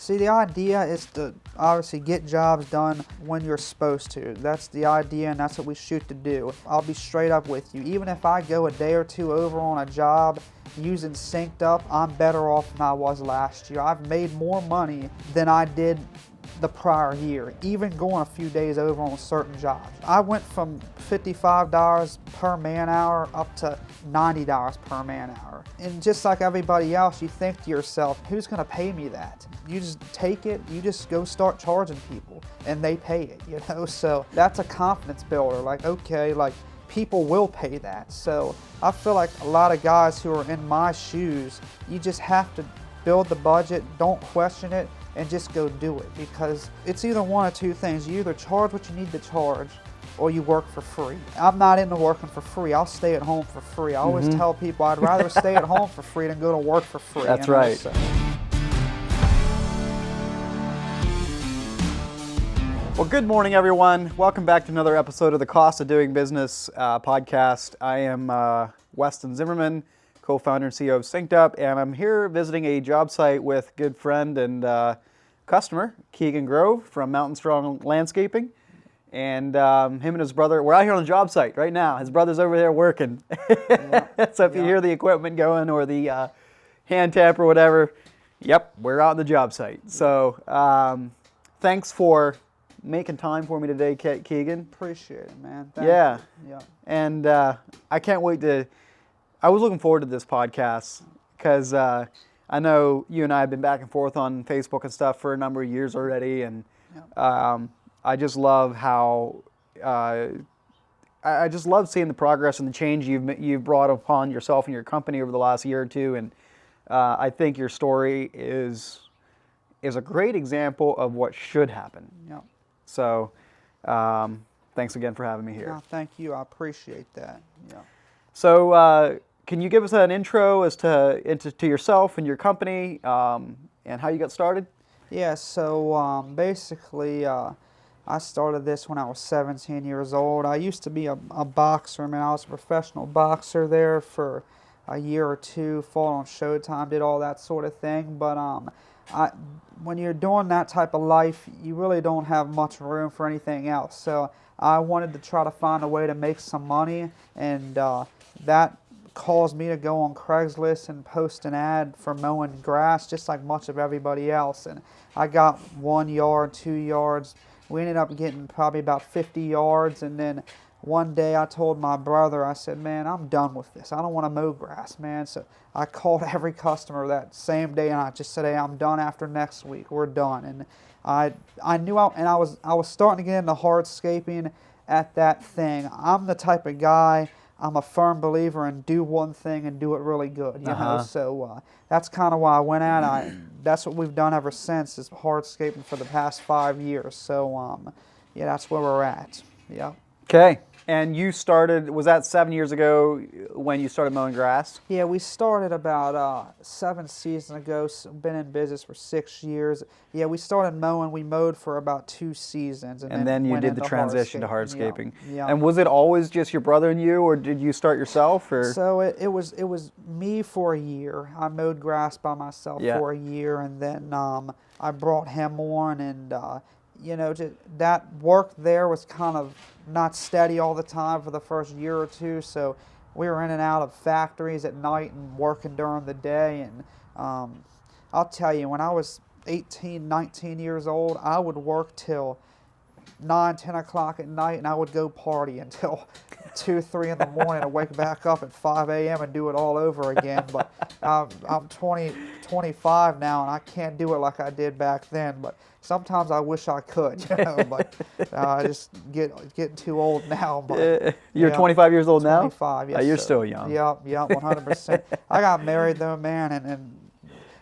See, the idea is to obviously get jobs done when you're supposed to. That's the idea, and that's what we shoot to do. I'll be straight up with you. Even if I go a day or two over on a job using SynkedUP, I'm better off than I was last year. I've made more money than I did the prior year, even going a few days over on certain jobs. I went from $55 per man hour up to $90 per man hour. And just like everybody else, you think to yourself, who's gonna pay me that? You just take it, you just go start charging people and they pay it, you know? So that's a confidence builder. Like, okay, like people will pay that. So I feel like a lot of guys who are in my shoes, you just have to build the budget, don't question it, and just go do it, because it's either one of two things. You either charge what you need to charge or you work for free. I'm not into working for free. I'll stay at home for free. I always tell people I'd rather stay at home for free than go to work for free. That's right. So. Well, good morning, everyone. Welcome back to another episode of the Cost of Doing Business podcast. I am Weston Zimmerman, co-founder and CEO of SynkedUP, and I'm here visiting a job site with good friend and customer, Keegan Grove from Mountain Strong Landscaping. And him and his brother, we're out here on the job site right now. His brother's over there working. So if you hear the equipment going or the hand tap or whatever, yep, we're out on the job site. So thanks for making time for me today, Keegan. Appreciate it, man. Thank you. Yeah. And I can't wait to, I was looking forward to this podcast because I know you and I have been back and forth on Facebook and stuff for a number of years already. And I just love how, I just love seeing the progress and the change you've brought upon yourself and your company over the last year or two. And I think your story is a great example of what should happen. Yeah. So thanks again for having me here. No, thank you. I appreciate that. Yeah. So can you give us an intro as to yourself and your company and how you got started? Yeah, so basically I started this when I was 17 years old. I used to be a boxer. I mean, I was a professional boxer there for a year or two, fought on Showtime, did all that sort of thing. But when you're doing that type of life, you really don't have much room for anything else. So I wanted to try to find a way to make some money, and that caused me to go on Craigslist and post an ad for mowing grass, just like much of everybody else. And I got 1 yard, 2 yards. We ended up getting probably about 50 yards, and then one day I told my brother, I said, man, I'm done with this. I don't want to mow grass, man. So I called every customer that same day and I just said, hey, I'm done after next week. We're done. And I knew I was starting to get into hardscaping at that thing. I'm the type of guy, I'm a firm believer in do one thing and do it really good, you know. So that's kind of why I went at it. That's what we've done ever since, is hardscaping for the past 5 years. So yeah, that's where we're at. Yeah. Okay. And you started, was that 7 years ago when you started mowing grass? Yeah, we started about 7 seasons ago. Been in business for 6 years. Yeah, we started mowing. We mowed for about 2 seasons. And then you did the transition to hardscaping. Yeah. And was it always just your brother and you, or did you start yourself? Or? So it was me for a year. I mowed grass by myself for a year, and then I brought him on, and you know, that work there was kind of not steady all the time for the first year or two, so we were in and out of factories at night and working during the day. And I'll tell you, when I was 18, 19 years old, I would work till 9, 10 o'clock at night, and I would go party until 2, 3 in the morning and wake back up at 5 a.m. and do it all over again. But I'm 25 now, and I can't do it like I did back then. But sometimes I wish I could, you know. But I just getting too old now. But you're 25 years old now? 25, yes. You're still young. Yeah, 100%. I got married though, man, and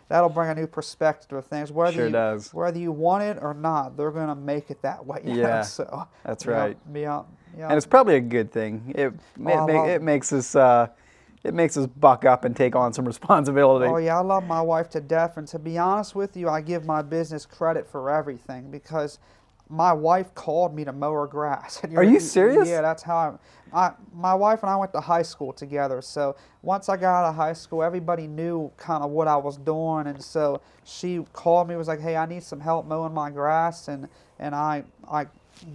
that'll bring a new perspective to things. Whether you want it or not, they're going to make it that way. You know? So that's right. Yeah. And it's probably a good thing. It makes us buck up and take on some responsibility. Oh yeah, I love my wife to death, and to be honest with you, I give my business credit for everything, because my wife called me to mow her grass. And Are you serious? Yeah, that's how my wife and I went to high school together. So once I got out of high school, everybody knew kind of what I was doing, and so she called me, was like, "Hey, I need some help mowing my grass," and I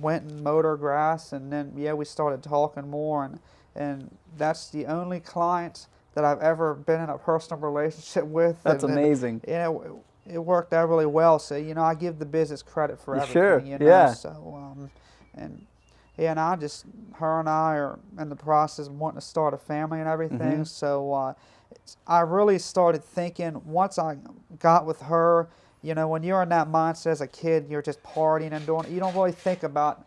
went and mowed her grass, and then yeah, we started talking more, and that's the only client that I've ever been in a personal relationship with. That's and, amazing. You know, it worked out really well. So I give the business credit for everything. Sure. Yeah. So and yeah, and her and I are in the process of wanting to start a family and everything. Mm-hmm. So I really started thinking once I got with her. When you're in that mindset as a kid, you're just partying and doing. You don't really think about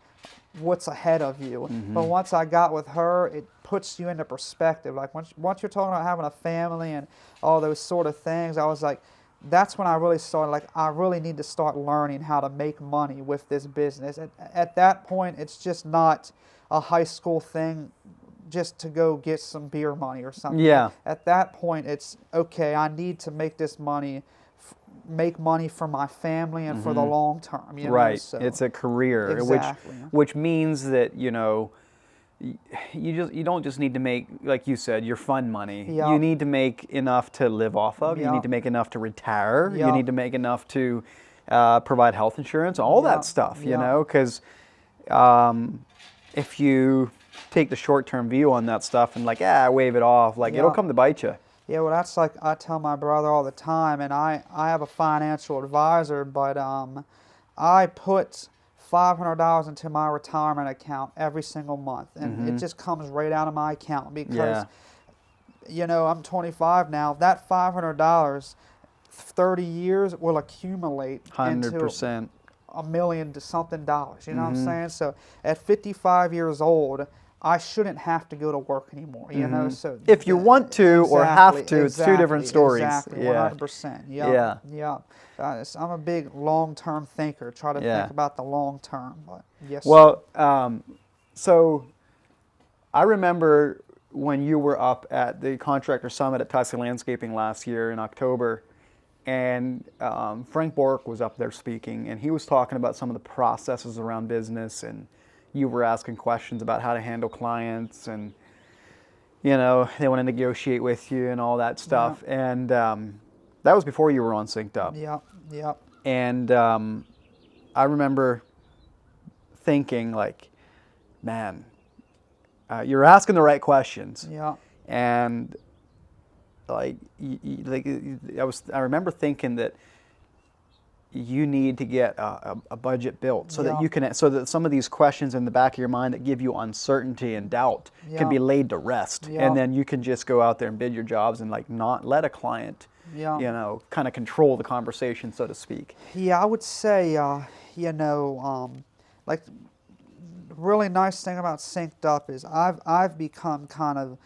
what's ahead of you. Mm-hmm. But once I got with her, it puts you into perspective. Like once you're talking about having a family and all those sort of things, I was like, that's when I really started, like, I really need to start learning how to make money with this business. At that point, it's just not a high school thing just to go get some beer money or something. Yeah. At that point, it's, okay, I need to make this money, make money for my family and for the long term. Right. So, it's a career, exactly. which means that, you don't just need to make, like you said, your fun money. Yep. You need to make enough to live off of. You Yep. need to make enough to retire. You Yep. need to make enough to provide health insurance, all that Yep. stuff, Yep. because if you take the short-term view on that stuff and wave it off, it'll Yep. come to bite you. Yeah, well, that's like I tell my brother all the time, and I have a financial advisor, but I put $500 into my retirement account every single month, and it just comes right out of my account because, I'm 25 now. That $500, 30 years will accumulate 100%. into $1 million to something dollars. You know what I'm saying? So at 55 years old, I shouldn't have to go to work anymore. So If you want to or have to, it's two different stories. Exactly, Yeah. 100%. Yeah. Yeah. I'm a big long-term thinker. Try to think about the long term. But yes. Well, so I remember when you were up at the Contractor Summit at Tussie Landscaping last year in October, and Frank Bork was up there speaking, and he was talking about some of the processes around business, and you were asking questions about how to handle clients, and they want to negotiate with you and all that stuff. Yeah. And that was before you were on SynkedUP. Yeah. And I remember thinking, man, you're asking the right questions. Yeah. And I remember thinking that you need to get a budget built so that you can, so that some of these questions in the back of your mind that give you uncertainty and doubt can be laid to rest, and then you can just go out there and bid your jobs and not let a client, kind of control the conversation, so to speak. Yeah, I would say, really nice thing about SynkedUP is I've become kind of,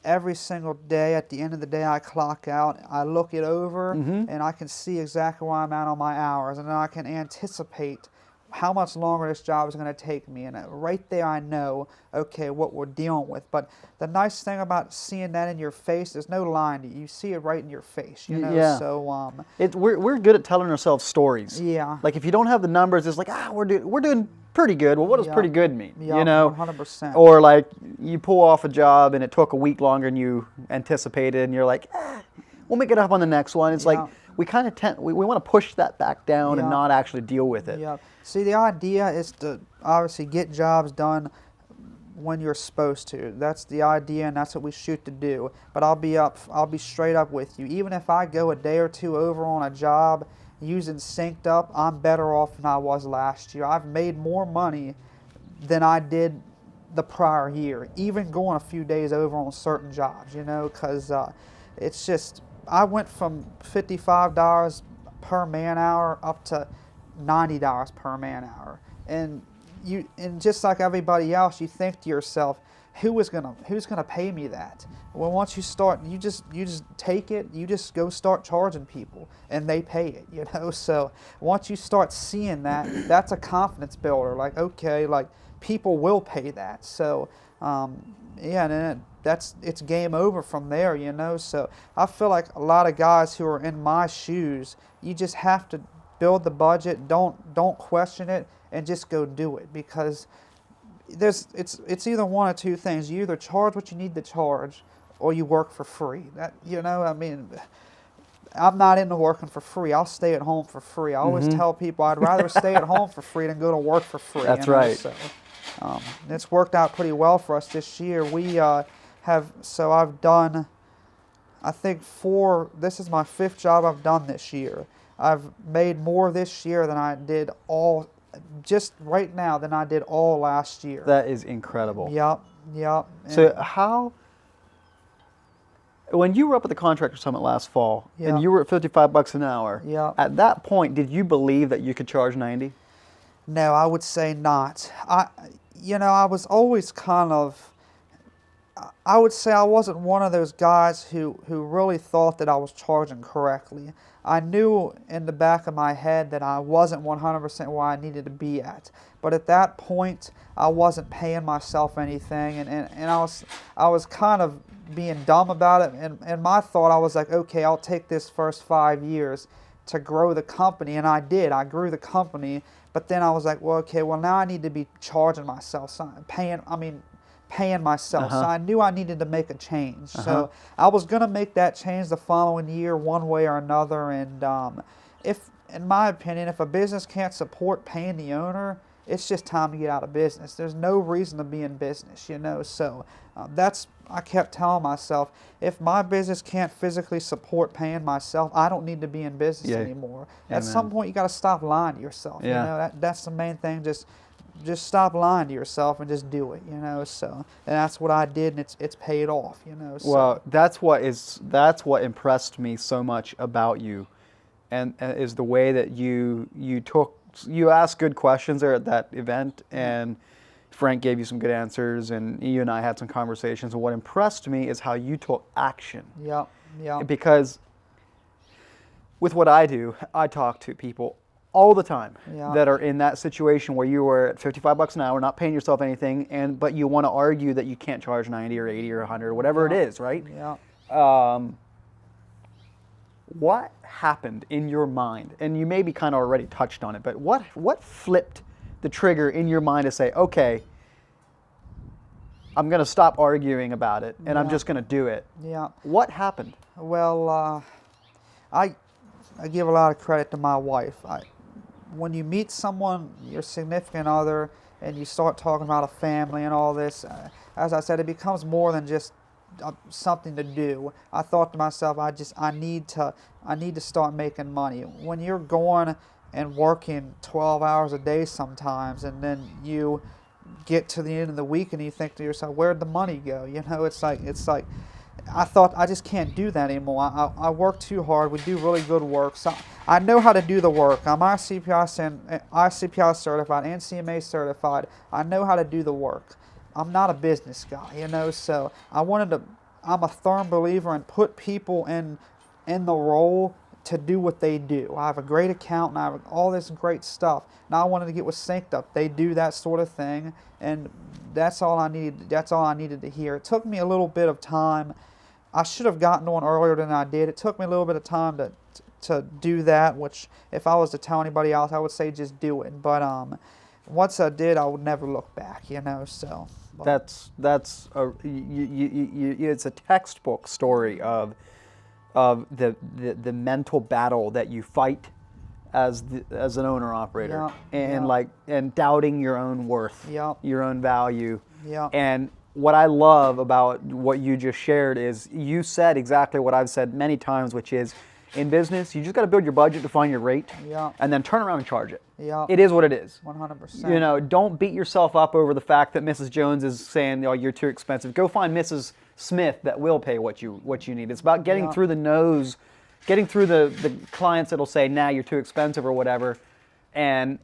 every single day, at the end of the day, I clock out, I look it over, and I can see exactly where I'm at on my hours, and then I can anticipate how much longer this job is going to take me, and right there I know, okay, what we're dealing with. But the nice thing about seeing that in your face, there's no lying to you. You see it right in your face, Yeah. So we're good at telling ourselves stories. Yeah. Like if you don't have the numbers, it's we're doing pretty good. Well, what does pretty good mean? Yeah, 100%. Or you pull off a job and it took a week longer than you anticipated, and you're like, we'll make it up on the next one. It's we kind of we want to push that back down and not actually deal with it. Yeah. See, the idea is to obviously get jobs done when you're supposed to. That's the idea, and that's what we shoot to do. But I'll be straight up with you. Even if I go a day or two over on a job using SynkedUP, I'm better off than I was last year. I've made more money than I did the prior year, even going a few days over on certain jobs, because it's just, I went from $55 per man hour up to $90 per man hour. And just like everybody else, you think to yourself, who's gonna pay me that? Well, once you start, you just take it. You just go start charging people, and they pay it. So once you start seeing that, that's a confidence builder. Okay, people will pay that. So and then it's game over from there. So I feel like a lot of guys who are in my shoes, you just have to build the budget. Don't question it, and just go do it, because it's either one of two things. You either charge what you need to charge, or you work for free. I mean, I'm not into working for free. I'll stay at home for free. I always tell people I'd rather stay at home for free than go to work for free. That's right. So, it's worked out pretty well for us this year. I've done, I think this is my 5th job I've done this year. I've made more this year than I did just right now than I did all last year. That is incredible. Yep. So when you were up at the Contractor Summit last fall, and you were at $55 an hour, at that point, did you believe that you could charge 90? No, I would say not. I was always I would say I wasn't one of those guys who really thought that I was charging correctly. I knew in the back of my head that I wasn't 100% where I needed to be at. But at that point, I wasn't paying myself anything, and I was kind of being dumb about it. And my thought, I was like, okay, I'll take this first 5 years to grow the company, and I did. I grew the company, but then I was like, well, now I need to be charging myself, paying myself. So I knew I needed to make a change. So I was going to make that change the following year one way or another. And in my opinion, if a business can't support paying the owner, it's just time to get out of business. There's no reason to be in business, So I kept telling myself, if my business can't physically support paying myself, I don't need to be in business anymore. At some point, you got to stop lying to yourself. That's the main thing. Just stop lying to yourself and just do it, So, and that's what I did, and it's paid off, So. Well, that's what impressed me so much about you, and is the way that you asked good questions there at that event, and Frank gave you some good answers, and you and I had some conversations. And what impressed me is how you took action. Yeah. Because with what I do, I talk to people all the time that are in that situation where you were at $55 an hour, not paying yourself anything, but you want to argue that you can't charge 90 or 80 or 100 or whatever it is, right? Yeah. What happened in your mind? And you maybe kind of already touched on it, but what flipped the trigger in your mind to say, okay, I'm going to stop arguing about it, and I'm just going to do it? Yeah. What happened? Well, I give a lot of credit to my wife. When you meet someone, your significant other, and you start talking about a family and all this, as I said, it becomes more than just something to do. I thought to myself, I need to start making money. When you're going and working 12 hours a day sometimes, and then you get to the end of the week and you think to yourself, where'd the money go? It's like I thought, I just can't do that anymore. I work too hard. We do really good work. So I know how to do the work. I'm ICPI certified and CMA certified. I know how to do the work. I'm not a business guy, so I'm a firm believer in put people in the role to do what they do. I have a great accountant. I have all this great stuff. Now I wanted to get with SynkedUP. They do that sort of thing, and that's all I needed. That's all I needed to hear. It took me a little bit of time. I should have gotten on earlier than I did. It took me a little bit of time to do that, which if I was to tell anybody else, I would say just do it. But once I did, I would never look back, So it's a textbook story of the mental battle that you fight as an owner operator, and doubting your own worth, your own value, and what I love about what you just shared is you said exactly what I've said many times, which is, in business, you just got to build your budget to find your rate, and then turn around and charge it. It is what it is. 100%. Don't beat yourself up over the fact that Mrs. Jones is saying, "Oh, you're too expensive." Go find Mrs. Smith that will pay what you need. It's about getting through the nose, getting through the clients that'll say, "Nah, you're too expensive" or whatever, and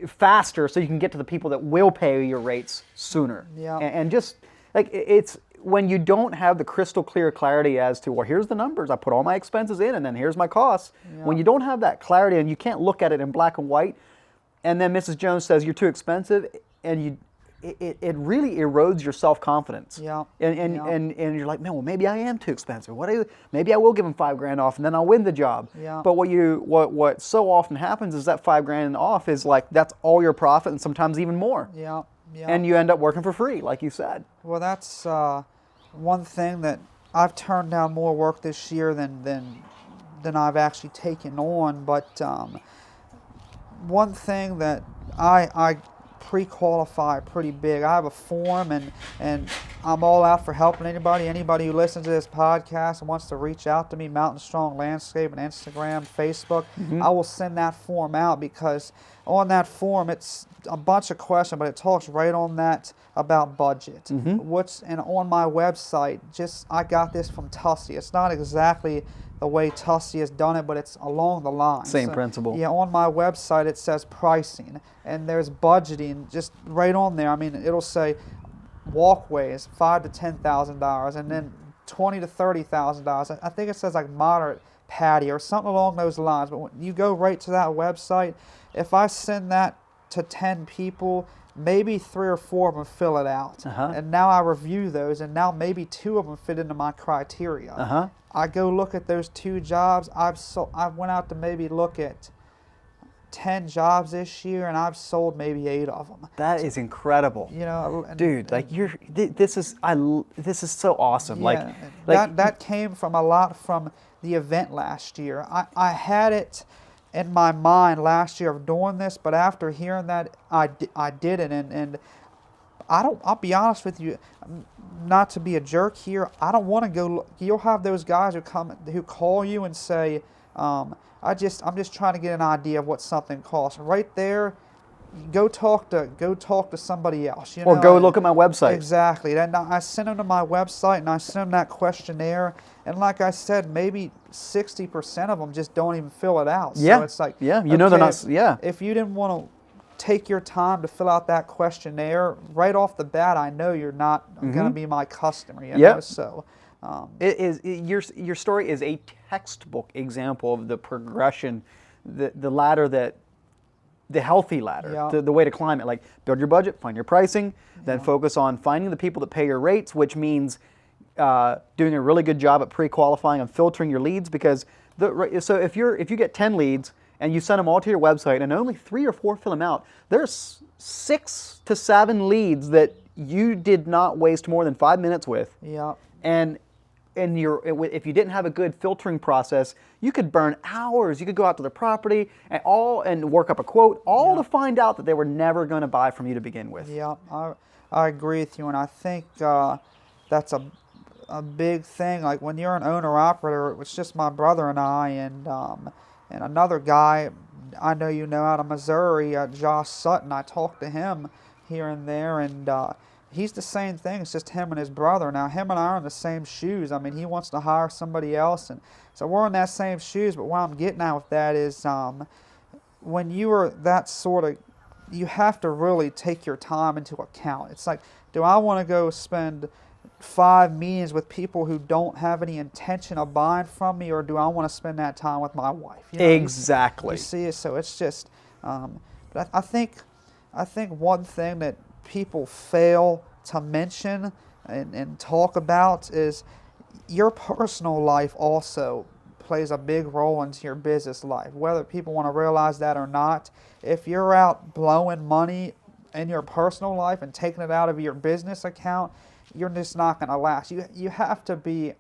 faster, so you can get to the people that will pay your rates sooner. And just like it's when you don't have the crystal clear clarity as to, well, here's the numbers, I put all my expenses in, and then here's my costs. When you don't have that clarity and you can't look at it in black and white, and then Mrs. Jones says you're too expensive, and it really erodes your self-confidence. Yeah. And you're like, man, well, maybe I am too expensive. Maybe I will give them $5,000 off and then I'll win the job. Yeah. But what so often happens is that $5,000 off is like, that's all your profit and sometimes even more. Yeah. Yeah. And you end up working for free, like you said. Well, that's one thing that I've turned down more work this year than I've actually taken on. But one thing that I pre-qualify pretty big. I have a form, and I'm all out for helping anybody who listens to this podcast and wants to reach out to me, Mountain Strong Landscape, and Instagram, Facebook. I will send that form out, because on that form it's a bunch of questions, but it talks right on that about budget. And on my website, I got this from Tussie. It's not exactly the way Tussie has done it, but it's along the line. Same principle. Yeah, on my website it says pricing, and there's budgeting just right on there. I mean, it'll say walkways, $5,000 to $10,000, and then $20,000 to $30,000. I think it says like moderate patio or something along those lines. But when you go right to that website, if I send that to 10 people, maybe 3 or 4 of them fill it out. And now I review those, and now maybe 2 of them fit into my criteria. I go look at those 2 jobs. I went out to maybe look at 10 jobs this year, and I've sold maybe 8 of them. That is incredible. You know, dude, like this is so awesome. Yeah, like that came from a lot from the event last year. I had it in my mind last year of doing this, but after hearing that, I did it, and I'll be honest with you, not to be a jerk here, I don't want to go. You'll have those guys who call you and say, I'm just trying to get an idea of what something costs. Right there, go talk to somebody else. You or know? go look at my website. Exactly. And I sent them to my website, and I sent them that questionnaire. And like I said, maybe 60% of them just don't even fill it out. Yeah. So it's like, yeah, you know, they're not. Yeah. If you didn't want to take your time to fill out that questionnaire right off the bat, I know you're not going to be my customer. You know? So your story is a textbook example of the progression, the ladder the healthy ladder, the way to climb it. Like, build your budget, find your pricing, then focus on finding the people that pay your rates, which means doing a really good job at pre-qualifying and filtering your leads. Because so if you get 10 leads and you send them all to your website and only 3 or 4 fill them out, there's 6 to 7 leads that you did not waste more than 5 minutes with. Yeah. And if you didn't have a good filtering process, you could burn hours. You could go out to the property and work up a quote, to find out that they were never going to buy from you to begin with. Yeah, I agree with you, and I think that's a big thing. Like, when you're an owner-operator, it's just my brother and I, and another guy I know you know out of Missouri, Josh Sutton. I talked to him here and there, and he's the same thing. It's just him and his brother. Now, him and I are in the same shoes. I mean, he wants to hire somebody else, and so we're in that same shoes. But what I'm getting at with that is, when you are that sort of, you have to really take your time into account. It's like, do I want to go spend 5 meetings with people who don't have any intention of buying from me, or do I want to spend that time with my wife? You know, exactly. You see it, so it's just. But I think one thing that people fail to mention and talk about is your personal life also plays a big role into your business life, whether people want to realize that or not. If you're out blowing money in your personal life and taking it out of your business account, you're just not going to last. You have to be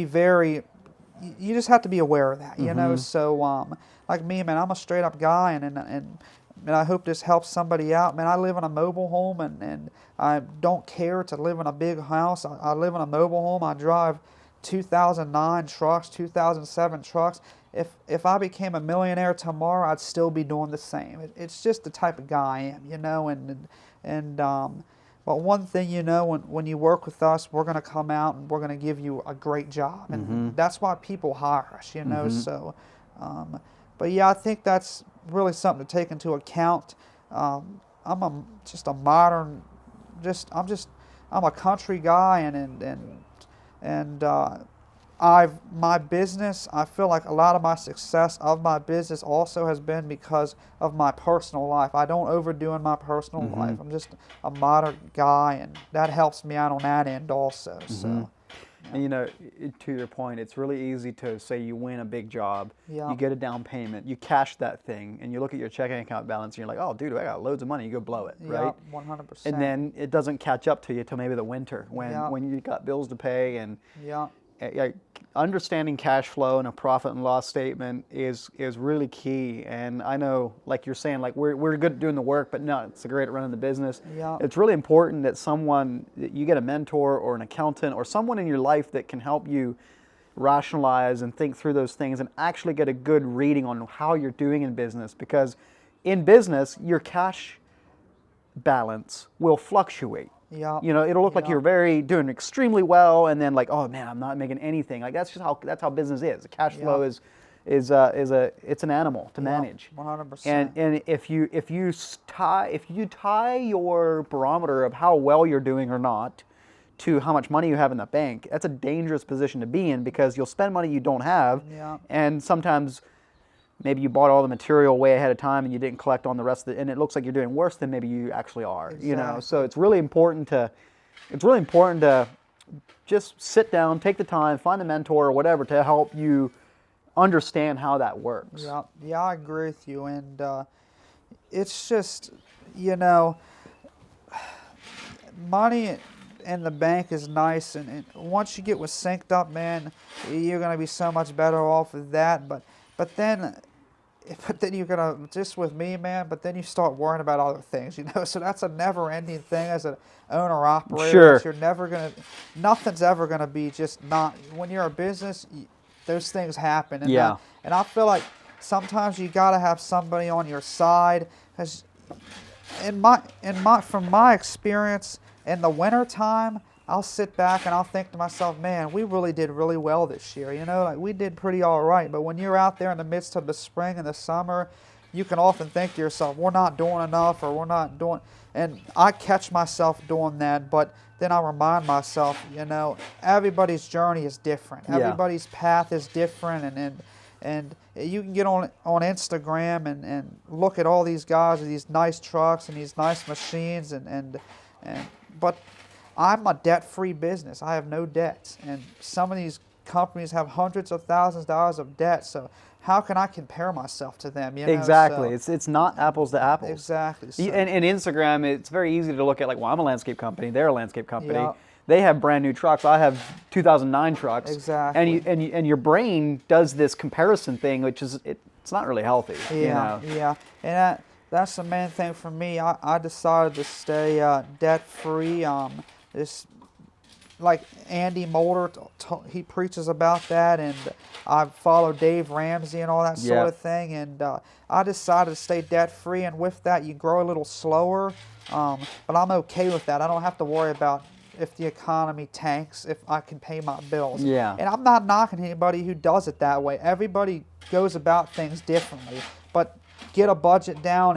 very, you just have to be aware of that, you know. So like me, man, I'm a straight up guy, and I hope this helps somebody out. Man, I live in a mobile home, and I don't care to live in a big house. I live in a mobile home. I drive 2009 trucks, 2007 trucks. If I became a millionaire tomorrow, I'd still be doing the same. It's just the type of guy I am, you know. But one thing, you know, when you work with us, we're going to come out and we're going to give you a great job, and that's why people hire us, you know. So, but yeah, I think that's really something to take into account. I'm a country guy, and my business, I feel like a lot of my success of my business also has been because of my personal life. I don't overdo in my personal life. I'm just a moderate guy, and that helps me out on that end also. So, And you know, to your point, it's really easy to say you win a big job, yeah, you get a down payment, you cash that thing, and you look at your checking account balance, and you're like, oh, dude, I got loads of money. You go blow it, yeah, right? 100%. And then it doesn't catch up to you till maybe the winter Yeah. when you got bills to pay. And Yeah, understanding cash flow and a profit and loss statement is really key. And I know, like you're saying, like we're good at doing the work, but no, it's great at running the business. yeah, It's really important that you get a mentor or an accountant or someone in your life that can help you rationalize and think through those things and actually get a good reading on how you're doing in business. Because in business, your cash balance will fluctuate. yeah, You know, it'll look like yeah, you're doing extremely well, and then like, oh man, I'm not making anything. Like that's how business is. The cash flow yeah, is it's an animal to manage. 100%. And if you tie your barometer of how well you're doing or not to how much money you have in the bank, that's a dangerous position to be in, because you'll spend money you don't have, Yeah. and sometimes maybe you bought all the material way ahead of time and you didn't collect on the rest of it, and it looks like you're doing worse than maybe you actually are. You know, so it's really important to just sit down, take the time, find a mentor or whatever to help you understand how that works. Yeah, yeah, I agree with you, and it's just, you know, money in the bank is nice, and once you get with SynkedUP, man, you're gonna be so much better off with that. But then you're gonna, just with me, man. But then you start worrying about other things, you know. So that's a never-ending thing as an owner-operator. Sure. You're never gonna, nothing's ever gonna be just not. When you're a business, those things happen. And Yeah. and I feel like sometimes you gotta have somebody on your side, because from my experience, in the winter time, I'll sit back and I'll think to myself, man, we really did really well this year. You know, like we did pretty all right. But when you're out there in the midst of the spring and the summer, you can often think to yourself, we're not doing enough, or we're not doing. And I catch myself doing that, but then I remind myself, you know, everybody's journey is different. Yeah. Everybody's path is different, and you can get on Instagram and look at all these guys with these nice trucks and these nice machines, but I'm a debt-free business. I have no debts, and some of these companies have hundreds of thousands of dollars of debt. So how can I compare myself to them? You know? Exactly. So, it's not apples to apples. exactly. So, And Instagram, it's very easy to look at, like, well, I'm a landscape company, they're a landscape company. Yeah. They have brand new trucks. I have 2009 trucks. Exactly. And your brain does this comparison thing, which is it's not really healthy. yeah, You know? yeah, and that's the main thing for me. I decided to stay debt-free. This, like Andy Molder, he preaches about that, and I follow Dave Ramsey and all that sort Yeah. of thing, and I decided to stay debt-free, and with that you grow a little slower, but I'm okay with that. I don't have to worry about if the economy tanks, if I can pay my bills. Yeah. And I'm not knocking anybody who does it that way. Everybody goes about things differently, but get a budget down,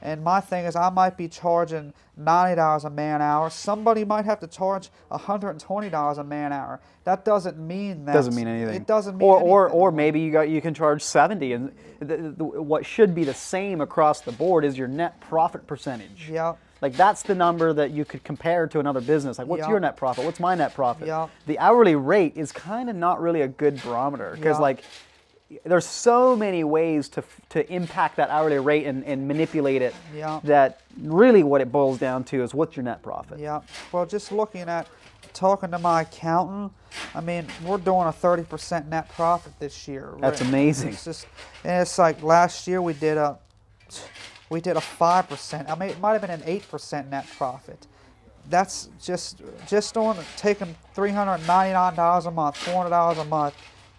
and my thing is I might be charging $90 a man hour. Somebody might have to charge $120 a man hour. That doesn't mean that. Doesn't mean anything. It doesn't mean anything. Or maybe you can charge 70, and what should be the same across the board is your net profit percentage. Yeah. Like that's the number that you could compare to another business. Like what's Yeah. your net profit? What's my net profit? Yeah. The hourly rate is kind of not really a good barometer, because Yeah. like there's so many ways to impact that hourly rate and manipulate it, Yeah. that really what it boils down to is what's your net profit. Yeah. Well, just talking to my accountant, I mean, we're doing a 30% net profit this year. That's amazing. It's just, and it's like last year we did a 5%. I mean, it might have been an 8% net profit. That's just on taking $399 a month, $400 a month,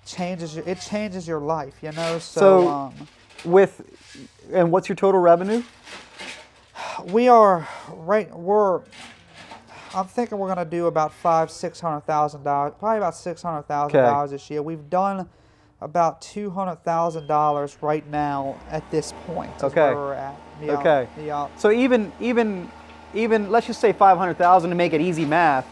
changes your life, you know. So and what's your total revenue? I'm thinking we're gonna do about $600,000, probably about $600,000 this year. We've done about $200,000 right now at this point. Is Okay. where we're at. Yeah. Okay. Yeah. So even let's just say 500,000 to make it easy math.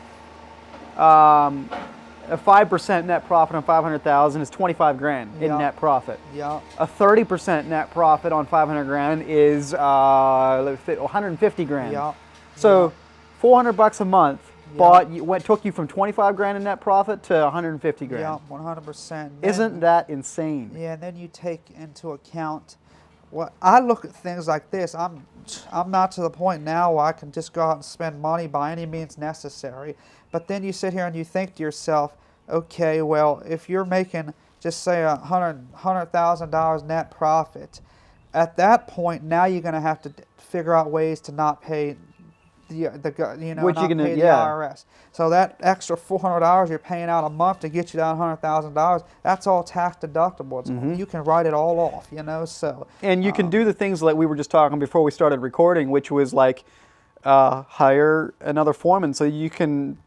A 5% net profit on 500,000 is 25 grand in Yeah. net profit. Yeah. A 30% net profit on 500 grand is 150 grand. Yeah. So 400 bucks a month Yeah. took you from 25 grand in net profit to 150 grand. Yeah, 100%. Isn't that insane? Yeah, and then you take into account. Well, I look at things like this. I'm not to the point now where I can just go out and spend money by any means necessary. But then you sit here and you think to yourself, okay, well, if you're making just say $100,000 net profit, at that point now you're going to have to figure out ways to not pay pay the IRS. So that extra $400 you're paying out a month to get you down $100,000, that's all tax deductible. You can write it all off, So And you can do the things like we were just talking before we started recording, which was like hire another foreman so you can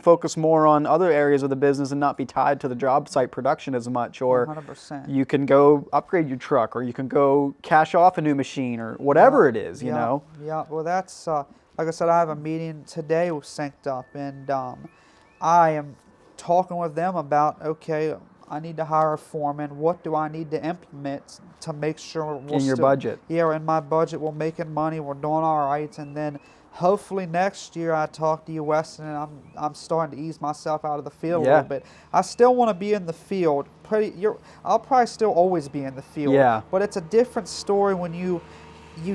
focus more on other areas of the business and not be tied to the job site production as much. Or 100%. you can go upgrade your truck, or you can go cash off a new machine, or whatever it is. Yeah. Well, that's like I said. I have a meeting today with SynkedUP, and I am talking with them about, okay, I need to hire a foreman. What do I need to implement to make sure in your budget? Yeah, in my budget, we're making money. We're doing all right, and then hopefully next year I talk to you, Weston, and I'm starting to ease myself out of the field a little bit. I still want to be in the field. I'll probably still always be in the field. Yeah. But it's a different story when you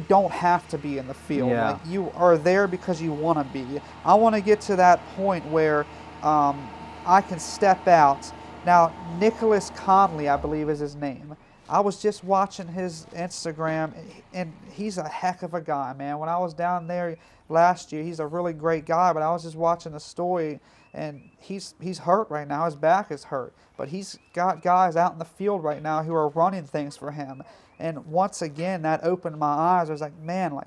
don't have to be in the field. Yeah. Like, you are there because you want to be. I want to get to that point where I can step out. Now, Nicholas Conley, I believe is his name. I was just watching his Instagram, and he's a heck of a guy, man. When I was down there last year, he's a really great guy, but I was just watching the story, and he's hurt right now. His back is hurt, but he's got guys out in the field right now who are running things for him. And once again, that opened my eyes. I was like, man, like,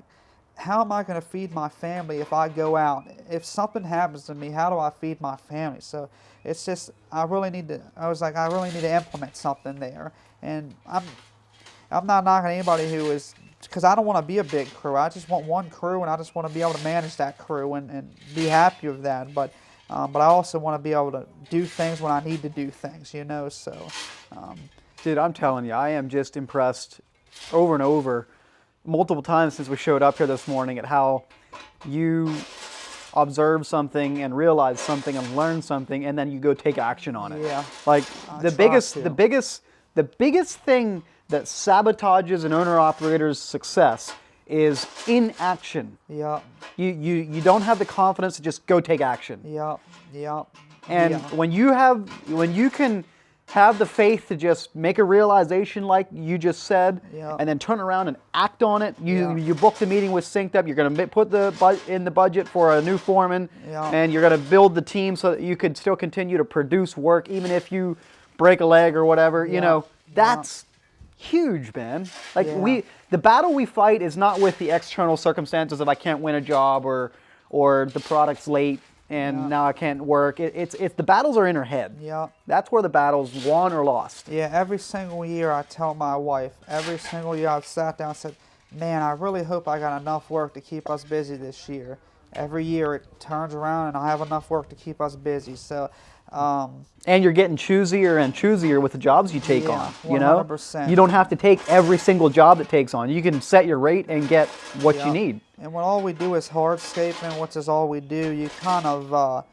how am I going to feed my family if I go out? If something happens to me, how do I feed my family? So it's just, I really need to implement something there. And I'm not knocking anybody who is, because I don't want to be a big crew. I just want one crew, and I just want to be able to manage that crew and be happy with that. But I also want to be able to do things when I need to do things, So, Dude, I'm telling you, I am just impressed over and over, multiple times since we showed up here this morning, at how you observe something and realize something and learn something, and then you go take action on it. Yeah. Like the biggest thing that sabotages an owner-operator's success is inaction. Yeah. You don't have the confidence to just go take action. Yeah. Yeah. And when you can have the faith to just make a realization like you just said, and then turn around and act on it. You booked a meeting with SynkedUP. You're going to put in the budget for a new foreman, and you're going to build the team so that you could still continue to produce work even if you break a leg or whatever. That's huge, man. Like the battle we fight is not with the external circumstances of I can't win a job or the product's late and now I can't work. It's the battles are in her head. Yeah. That's where the battle's won or lost. Yeah, every single year I tell my wife, every single year I've sat down and said, man, I really hope I got enough work to keep us busy this year. Every year it turns around and I have enough work to keep us busy. So, and you're getting choosier and choosier with the jobs you take on. 100%. You don't have to take every single job that takes on. You can set your rate and get what you need. And when all we do is hardscaping, which is all we do, you kind of,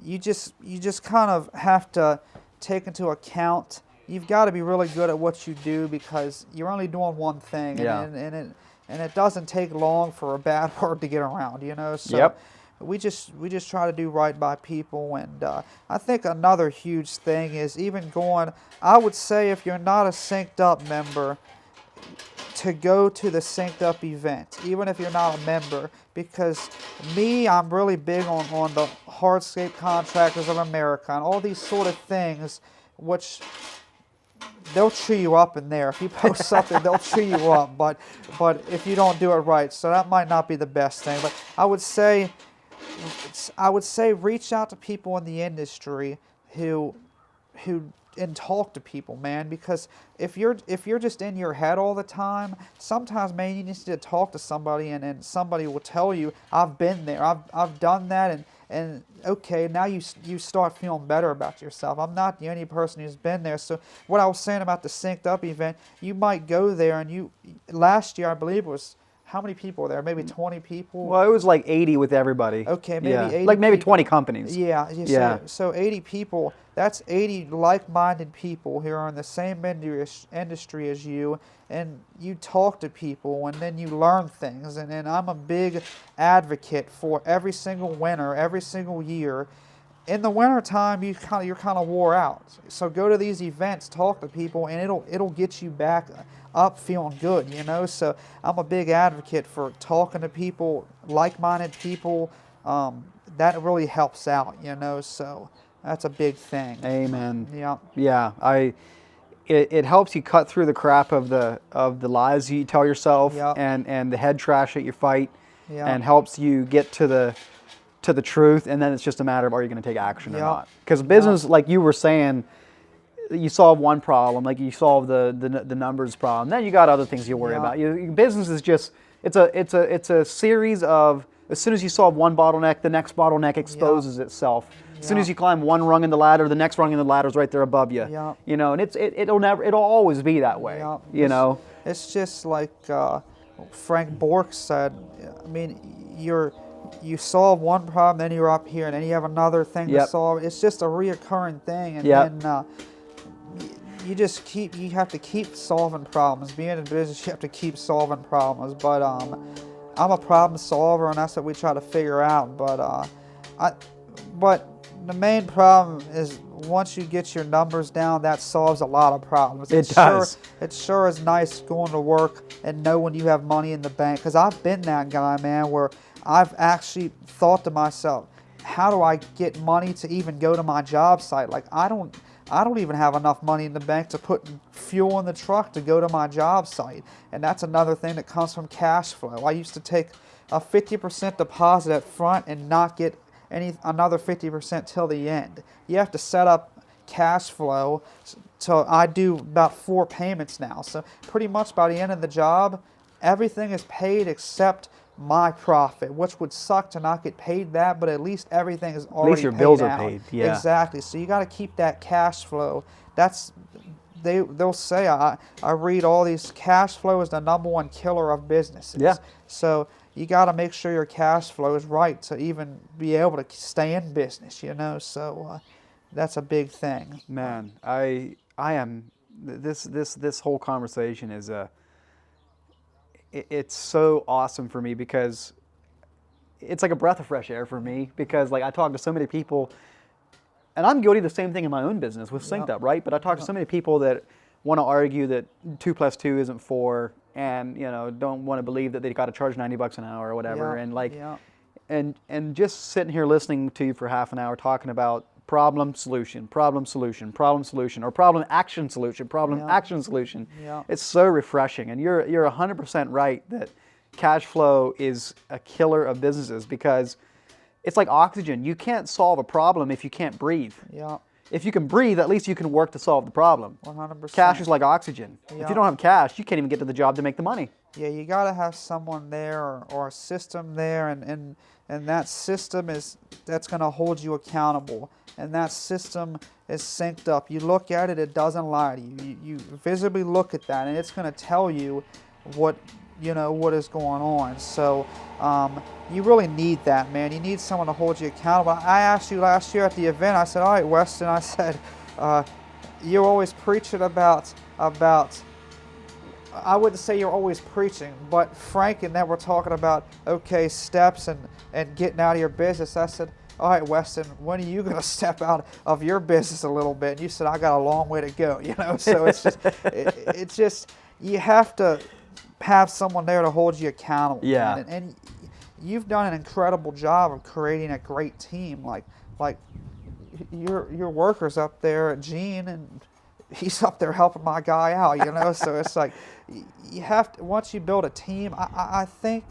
you just kind of have to take into account. You've got to be really good at what you do because you're only doing one thing, and it doesn't take long for a bad word to get around, So we just try to do right by people, and I think another huge thing is even going. I would say if you're not a SynkedUP member, to go to the SynkedUP event, even if you're not a member, because I'm really big on the Hardscape Contractors of America and all these sort of things, which they'll chew you up in there. If you post something, they'll chew you up, but if you don't do it right, so that might not be the best thing. But I would say reach out to people in the industry who and talk to people, man, because if you're just in your head all the time, sometimes, man, you need to talk to somebody, and somebody will tell you, I've been there, I've done that, and okay, now you start feeling better about yourself. I'm not the only person who's been there. So what I was saying about the SynkedUP event, you might go there, and last year I believe it was, how many people were there? Maybe 20 people. Well, it was like 80 with everybody. Okay, maybe 80 like maybe people. 20 companies. Yeah, so 80 people, that's 80 like-minded people who are in the same industry as you, and you talk to people, and then you learn things. And I'm a big advocate for every single winter, every single year. In the wintertime, you're kind of wore out. So go to these events, talk to people, and it'll get you back up feeling good, you know. So I'm a big advocate for talking to people, like-minded people. That really helps out, you know. So that's a big thing. Amen. Yeah. Yeah. It helps you cut through the crap of the lies you tell yourself, Yep. and the head trash that you fight, Yep. and helps you get to the truth, and then it's just a matter of, are you going to take action or Yep. not? Because business, like you were saying, you solve one problem, like you solve the numbers problem, then you got other things you worry Yep. about. Business is just, it's a series of, as soon as you solve one bottleneck, the next bottleneck exposes itself. As soon as you climb one rung in the ladder, the next rung in the ladder is right there above you. Yep. You know, and it'll always be that way. Yep. You know, It's just like Frank Bork said. I mean, you solve one problem, then you're up here, and then you have another thing to solve. It's just a reoccurring thing, and then you have to keep solving problems. Being in business, you have to keep solving problems. But I'm a problem solver, and that's what we try to figure out. But the main problem is, once you get your numbers down, that solves a lot of problems. It does. It sure is nice going to work and knowing you have money in the bank. Because I've been that guy, man, where I've actually thought to myself, how do I get money to even go to my job site? Like, I don't even have enough money in the bank to put fuel in the truck to go to my job site. And that's another thing that comes from cash flow. I used to take a 50% deposit up front and not get another 50% till the end. You have to set up cash flow. So I do about 4 payments now. So pretty much by the end of the job, everything is paid except my profit, which would suck to not get paid that, but at least everything is already paid. At least your bills out. are paid. Yeah. Exactly. So you got to keep that cash flow. They'll say, I read all these, cash flow is the #1 killer of businesses. Yeah. So you got to make sure your cash flow is right to even be able to stay in business, you know. So that's a big thing. Man, I am, this whole conversation is it's so awesome for me, because it's like a breath of fresh air for me, because like I talk to so many people, and I'm guilty of the same thing in my own business with SynkedUP, right? But I talk to so many people that want to argue that 2 + 2 isn't 4, and don't want to believe that they got to charge $90 an hour or whatever, and like, and just sitting here listening to you for half an hour talking about problem solution, problem solution, problem solution, or problem action solution, problem action solution. It's so refreshing, and you're 100% right that cash flow is a killer of businesses, because it's like oxygen. You can't solve a problem if you can't breathe. If you can breathe, at least you can work to solve the problem. 100%. Cash is like oxygen. If you don't have cash, you can't even get to the job to make the money. Yeah, you got to have someone there, or a system there, and that system that's going to hold you accountable. And that system is SynkedUP. You look at it, it doesn't lie to you. You visibly look at that, and it's going to tell you what is going on. So you really need that, man. You need someone to hold you accountable. I asked you last year at the event, I said, all right, Weston, I said, you're always preaching about, I wouldn't say you're always preaching, but Frank and them were talking about, okay, steps and getting out of your business. I said, all right, Weston, when are you going to step out of your business a little bit? And you said, I got a long way to go, So it's just, you have to have someone there to hold you accountable. Yeah. And you've done an incredible job of creating a great team. Like your workers up there at Gene, and he's up there helping my guy out, So it's like, you have to, once you build a team, I think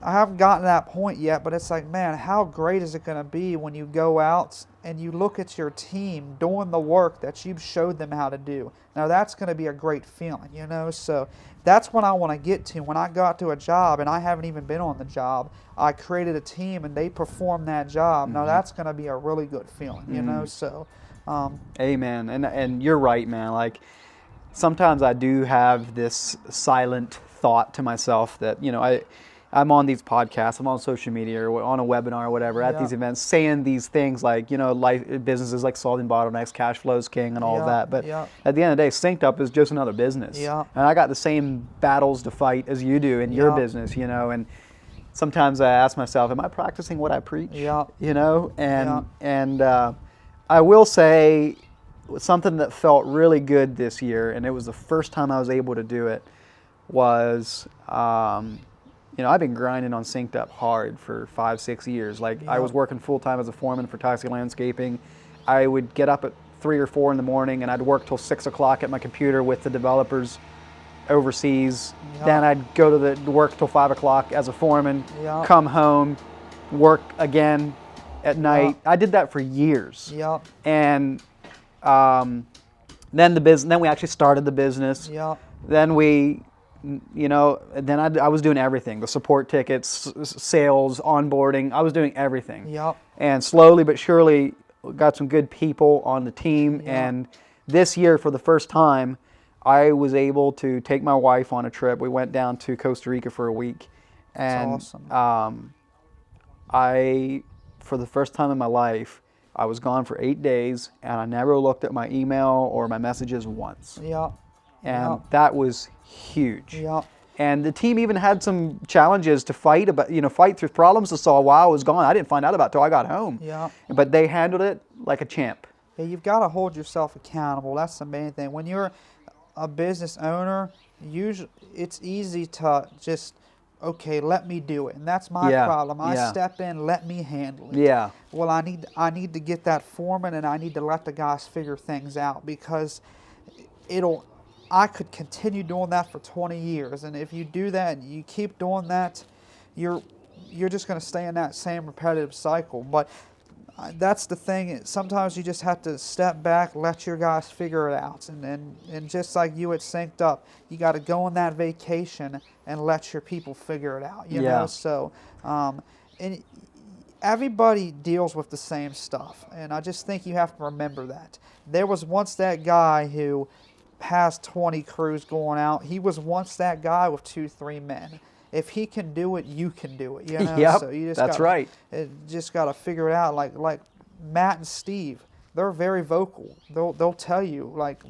I haven't gotten to that point yet, but it's like, man, how great is it going to be when you go out and you look at your team doing the work that you've showed them how to do. Now that's going to be a great feeling, you know. So that's what I want to get to. When I got to a job and I haven't even been on the job, I created a team and they performed that job. Now that's going to be a really good feeling, you know. So, amen. And you're right, man. Like sometimes I do have this silent thought to myself that, you know, I'm on these podcasts, I'm on social media or on a webinar or whatever at these events saying these things like, you know, life businesses like solving bottlenecks, cash flow is king and all of that. But at the end of the day, SynkedUP is just another business. And I got the same battles to fight as you do in your business, you know, and sometimes I ask myself, am I practicing what I preach? You know, and I will say something that felt really good this year, and it was the first time I was able to do it, was you know, I've been grinding on SynkedUP hard for 5-6 years. Like I was working full time as a foreman for Toxic Landscaping. I would get up at 3 or 4 in the morning and I'd work till 6 o'clock at my computer with the developers overseas. Then I'd go to the work till 5 o'clock as a foreman, come home, work again at night. I did that for years. And then then we actually started the business. Then we, you know, then I was doing everything, the support tickets, sales, onboarding. I was doing everything. And slowly but surely got some good people on the team. And this year, for the first time, I was able to take my wife on a trip. We went down to Costa Rica for a week. And that's awesome. for the first time in my life, I was gone for 8 days and I never looked at my email or my messages once. And that was huge. And the team even had some challenges to fight through problems to solve while I was gone. I didn't find out about it till I got home. But they handled it like a champ. Yeah, you've got to hold yourself accountable. That's the main thing. When you're a business owner, usually it's easy to just, okay, let me do it. And that's my problem. I step in, let me handle it. Well, I need to get that foreman and I need to let the guys figure things out, because I could continue doing that for 20 years. And if you do that and you keep doing that, you're just going to stay in that same repetitive cycle. But that's the thing. Sometimes you just have to step back, let your guys figure it out. And just like you at SynkedUP, you got to go on that vacation and let your people figure it out. You know? So, and everybody deals with the same stuff. And I just think you have to remember that. There was once that guy who has 20 crews going out. He was once that guy with 2-3 men. If he can do it, you can do it. You know? So you just just got to figure it out. Like Matt and Steve, they're very vocal. They'll tell you like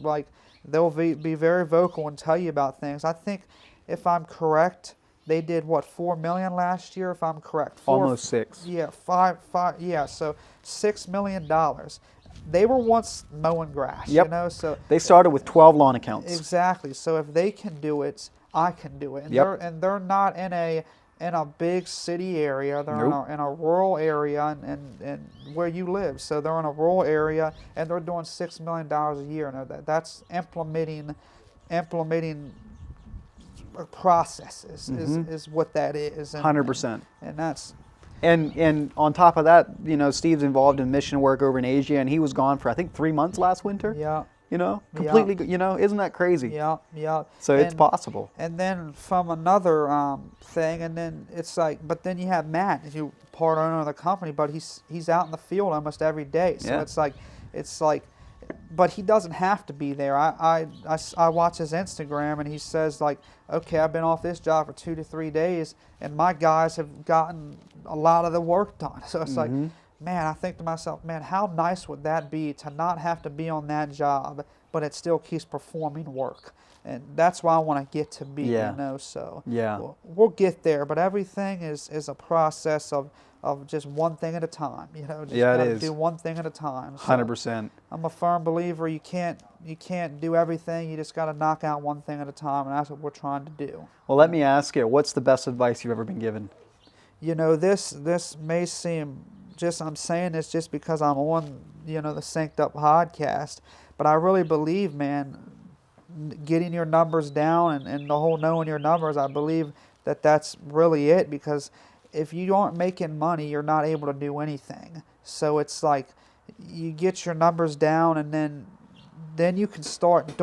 they'll be very vocal and tell you about things. I think, if I'm correct, they did what, $4 million last year. If I'm correct, almost 6. Yeah, five. Yeah, so $6 million. They were once mowing grass, you know. So they started with 12 lawn accounts. Exactly. So if they can do it, I can do it. And they're not in a big city area. They're in a rural area and where you live. So they're in a rural area and they're doing $6 million a year. Now that's implementing processes is what that is. 100%. And that's. And on top of that, you know, Steve's involved in mission work over in Asia, and he was gone for I think 3 months last winter. You know, completely. You know, isn't that crazy? So it's possible. And then from another thing, and then it's like, but then you have Matt, who part owner of the company, but he's out in the field almost every day. So it's like, but he doesn't have to be there. I watch his Instagram and he says like, okay, I've been off this job for 2 to 3 days and my guys have gotten a lot of the work done. So it's like, man, I think to myself, man, how nice would that be to not have to be on that job, but it still keeps performing work. And that's why I want to get to be, you know. So we'll get there, but everything is a process of just one thing at a time, you know. Just it is. Do one thing at a time. So 100%. I'm a firm believer you can't do everything. You just got to knock out one thing at a time, and that's what we're trying to do. Well, let me ask you, what's the best advice you've ever been given? You know, this may seem I'm saying this just because I'm on, you know, the SynkedUP podcast, but I really believe, man, getting your numbers down and the whole knowing your numbers, I believe that's really it, because if you aren't making money, you're not able to do anything. So it's like you get your numbers down, and then you can start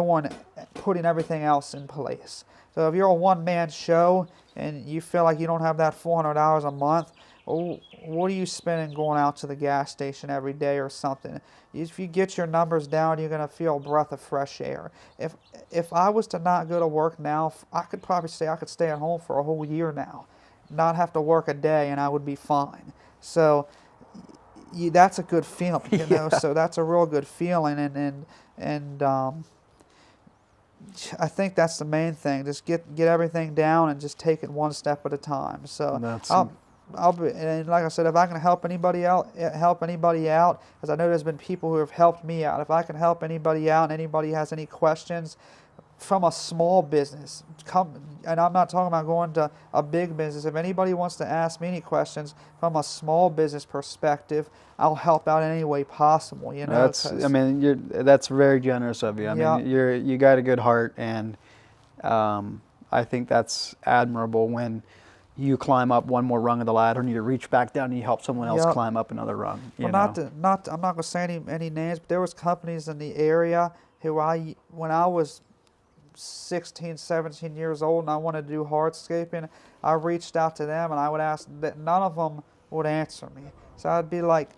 putting everything else in place. So if you're a one-man show and you feel like you don't have that $400 a month, well, what are you spending going out to the gas station every day or something? If you get your numbers down, you're going to feel a breath of fresh air. If I was to not go to work now, I could probably say I could stay at home for a whole year now, not have to work a day, and I would be fine. So that's a good feeling, you know. So that's a real good feeling, and I think that's the main thing. Just get everything down and just take it one step at a time. So I'll be, and like I said, if I can help anybody out, because I know there's been people who have helped me out. If I can help anybody out, and anybody has any questions from a small business, and I'm not talking about going to a big business. If anybody wants to ask me any questions from a small business perspective, I'll help out in any way possible. You know, that's very generous of you. I mean, you got a good heart, and I think that's admirable when you climb up one more rung of the ladder and you reach back down and you help someone else climb up another rung. I'm not going to say any names, but there was companies in the area who when I was 16, 17 years old and I wanted to do hardscaping, I reached out to them and I would ask that none of them would answer me. So I'd be like,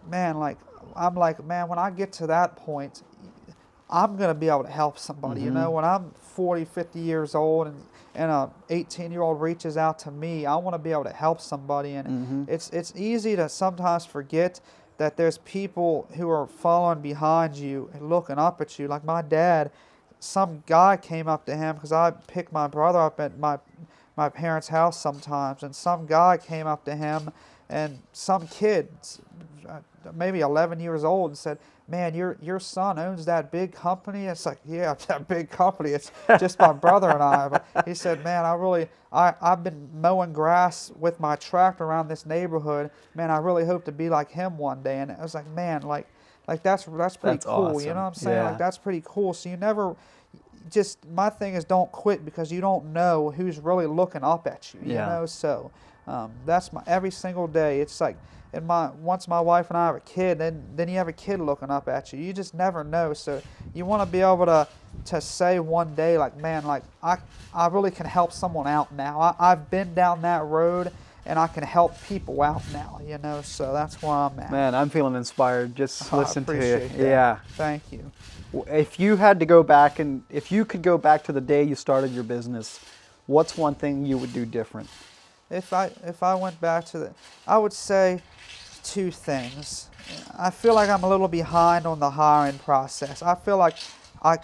man, when I get to that point, I'm going to be able to help somebody. You know, when I'm 40, 50 years old and a 18-year-old reaches out to me, I want to be able to help somebody. And it's easy to sometimes forget that there's people who are following behind you and looking up at you. Like my dad, some guy came up to him, because I pick my brother up at my parents' house sometimes, and some guy came up to him, and some kid, maybe 11 years old, and said, man, your son owns that big company? It's like, yeah, it's that big company. It's just my brother and I. But he said, man, I've been mowing grass with my tractor around this neighborhood. Man, I really hope to be like him one day. And I was like, man, like that's pretty cool. Awesome. You know what I'm saying? Yeah. Like, that's pretty cool. So you never, my thing is, don't quit, because you don't know who's really looking up at you. You know? So that's every single day. It's like, once my wife and I have a kid, then you have a kid looking up at you. You just never know. So you want to be able to say one day, like, man, like I really can help someone out now. I've been down that road, and I can help people out now, you know. So that's where I'm at. Man, I'm feeling inspired just listen to you. That. Yeah. Thank you. If you had to go back, and if you could go back to the day you started your business, what's one thing you would do different? If I went back to I would say two things. I feel like I'm a little behind on the hiring process. I feel like I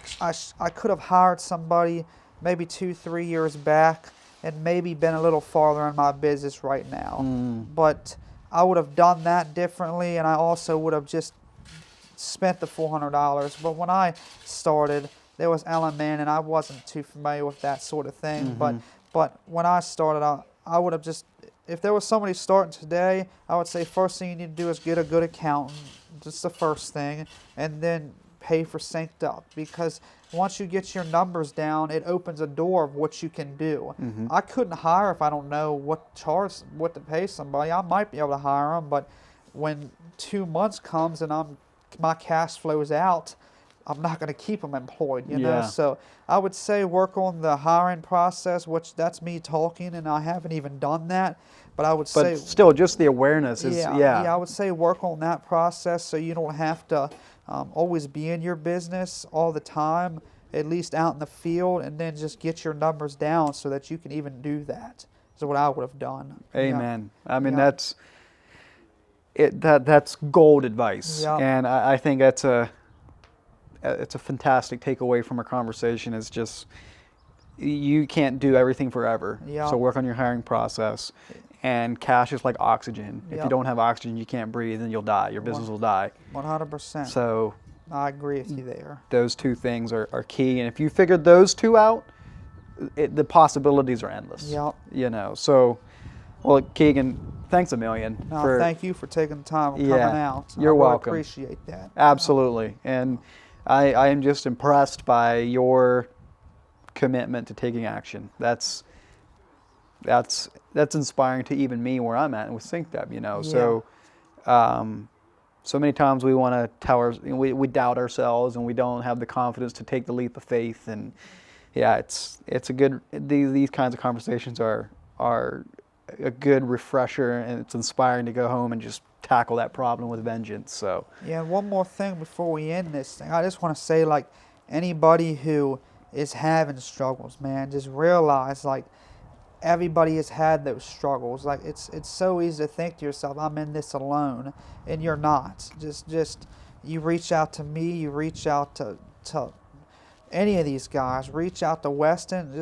could have hired somebody maybe 2-3 years back and maybe been a little farther in my business right now. But I would have done that differently, and I also would have just spent the $400. But when I started, there was LMN, and I wasn't too familiar with that sort of thing. But when I started, I would have just, if there was somebody starting today, I would say first thing you need to do is get a good accountant. Just the first thing, and then pay for SynkedUP, because once you get your numbers down, it opens a door of what you can do. I couldn't hire if I don't know what to pay somebody. I might be able to hire them, but when 2 months comes and my cash flows out, I'm not going to keep them employed, you know. So I would say work on the hiring process, which that's me talking, and I haven't even done that. But I would say, still, just the awareness is I would say work on that process, so you don't have to always be in your business all the time, at least out in the field, and then just get your numbers down so that you can even do that. Is what I would have done. Amen. I mean, that's gold advice, and I think it's a fantastic takeaway from our conversation. Is just, you can't do everything forever. So work on your hiring process. And cash is like oxygen. If you don't have oxygen, you can't breathe, and you'll die. Your business will die. 100%. So I agree with you there. Those two things are key. And if you figure those two out, the possibilities are endless. You know. So, well, Keegan, thanks a million. Thank you for taking the time of coming out. You're welcome. I appreciate that. Absolutely. And I am just impressed by your commitment to taking action. that's inspiring to even me where I'm at with SynkedUP, you know. Yeah. So so many times we want to we doubt ourselves and we don't have the confidence to take the leap of faith. And yeah, it's a good, these kinds of conversations are a good refresher, and it's inspiring to go home and just tackle that problem with vengeance. So Yeah, and one more thing before we end this thing. I just want to say, like, anybody who is having struggles, man, just realize, like, everybody has had those struggles. Like, it's so easy to think to yourself, I'm in this alone, and you're not. Just you reach out to me, you reach out to any of these guys, reach out to Weston.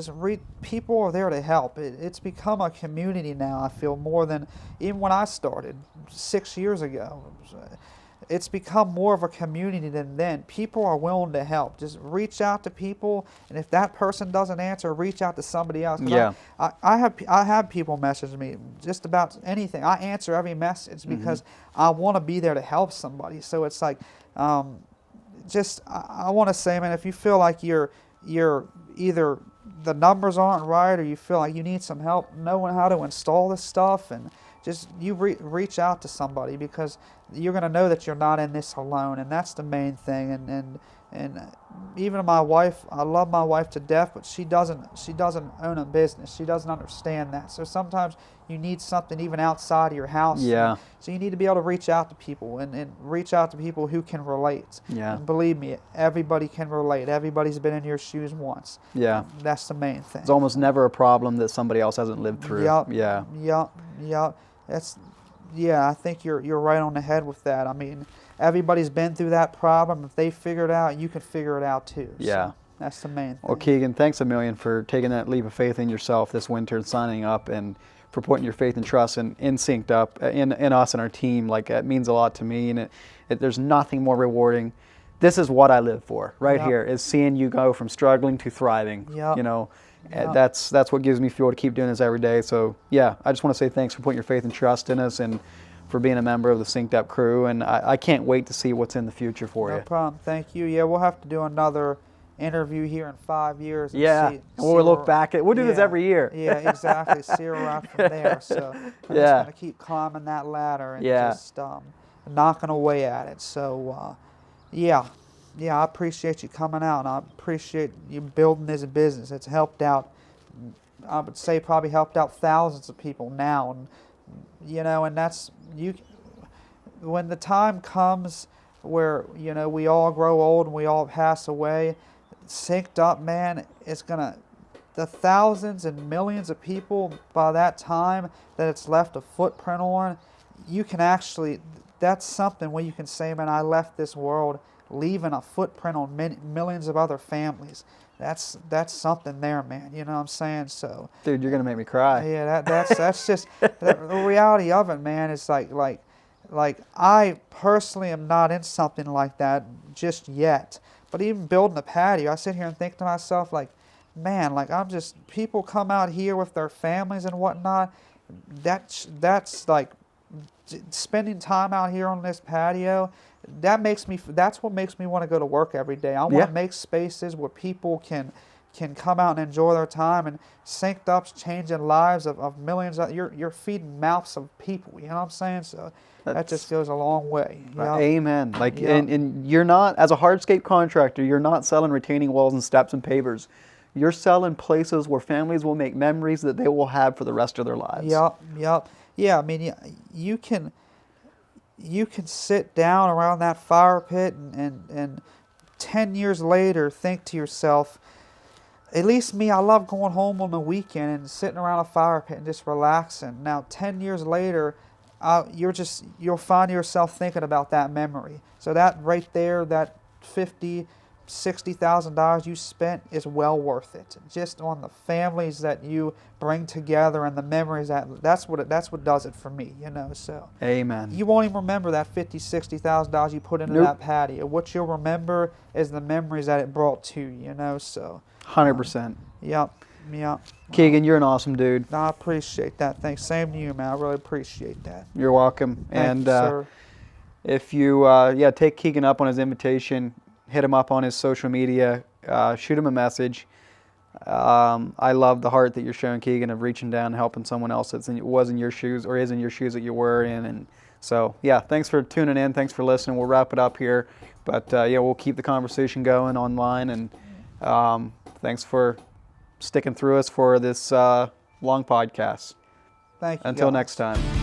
People are there to help. It's become a community now, I feel, more than even when I started 6 years ago. It's become more of a community than then. People are willing to help. Just reach out to people, and if that person doesn't answer, reach out to somebody else. 'Cause yeah, I have people message me just about anything. I answer every message because I want to be there to help somebody. So it's like, I want to say, man, if you feel like you're either the numbers aren't right, or you feel like you need some help knowing how to install this stuff, and just reach out to somebody, because you're going to know that you're not in this alone, and that's the main thing. And even my wife, I love my wife to death, but she doesn't own a business. She doesn't understand that. So sometimes you need something even outside of your house. Yeah. So you need to be able to reach out to people, and reach out to people who can relate. Yeah. And believe me, everybody can relate. Everybody's been in your shoes once. Yeah. That's the main thing. It's almost never a problem that somebody else hasn't lived through. Yep. Yeah. Yep. I think you're right on the head with that. I mean, everybody's been through that problem. If they figure it out, you can figure it out too. Yeah. So that's the main thing. Well, Keegan, thanks a million for taking that leap of faith in yourself this winter and signing up, and for putting your faith and trust in SynkedUP, in us and our team. Like, it means a lot to me, and there's nothing more rewarding. This is what I live for right Yep. here, is seeing you go from struggling to thriving. Yep. You know, Yep. that's what gives me fuel to keep doing this every day. So yeah, I just want to say thanks for putting your faith and trust in us, and for being a member of the SynkedUP crew. And I can't wait to see what's in the future for you. No problem. Thank you. Yeah, we'll have to do another interview here in 5 years. And Yeah, see and we'll look back at. We'll do this every year. Yeah, exactly. See where we're at from there. So I'm just gonna keep climbing that ladder and just knocking away at it. So yeah, I appreciate you coming out, and I appreciate you building this business. It's helped out. I would say probably helped out thousands of people now, and and that's you. When the time comes where we all grow old and we all pass away, SynkedUP, man, it's gonna, the thousands and millions of people by that time that it's left a footprint on, you can actually, that's something where you can say, man, I left this world leaving a footprint on millions of other families. That's something there, man. You know what I'm saying? So, dude, you're gonna make me cry. Yeah, that's just the reality of it, man. It's like I personally am not in something like that just yet. But even building a patio, I sit here and think to myself, like, man, like, people come out here with their families and whatnot. That's like spending time out here on this patio. That's what makes me want to go to work every day. I want to make spaces where people can come out and enjoy their time, and SynkedUP's changing lives of millions. You're feeding mouths of people. You know what I'm saying? So that just goes a long way. Yep. Amen. Like, and you're not, as a hardscape contractor, you're not selling retaining walls and steps and pavers. You're selling places where families will make memories that they will have for the rest of their lives. Yep. Yeah, I mean, you can sit down around that fire pit and 10 years later think to yourself, at least me, I love going home on the weekend and sitting around a fire pit and just relaxing. Now, 10 years later, you'll find yourself thinking about that memory. So that right there, that $50,000-$60,000 you spent is well worth it. Just on the families that you bring together and the memories that's what does it for me. So amen. You won't even remember that $50,000-$60,000 you put into that patio. What you'll remember is the memories that it brought to you. So 100%. Yep. Keegan, you're an awesome dude. I appreciate that. Thanks. Same to you, man. I really appreciate that. You're welcome. Thank you, sir. If you take Keegan up on his invitation, hit him up on his social media, shoot him a message. I love the heart that you're showing, Keegan, of reaching down and helping someone else that was in your shoes or is in your shoes that you were in. And so, yeah, thanks for tuning in. Thanks for listening. We'll wrap it up here. But, yeah, we'll keep the conversation going online. And thanks for sticking through us for this long podcast. Thank you. Until guys. next time.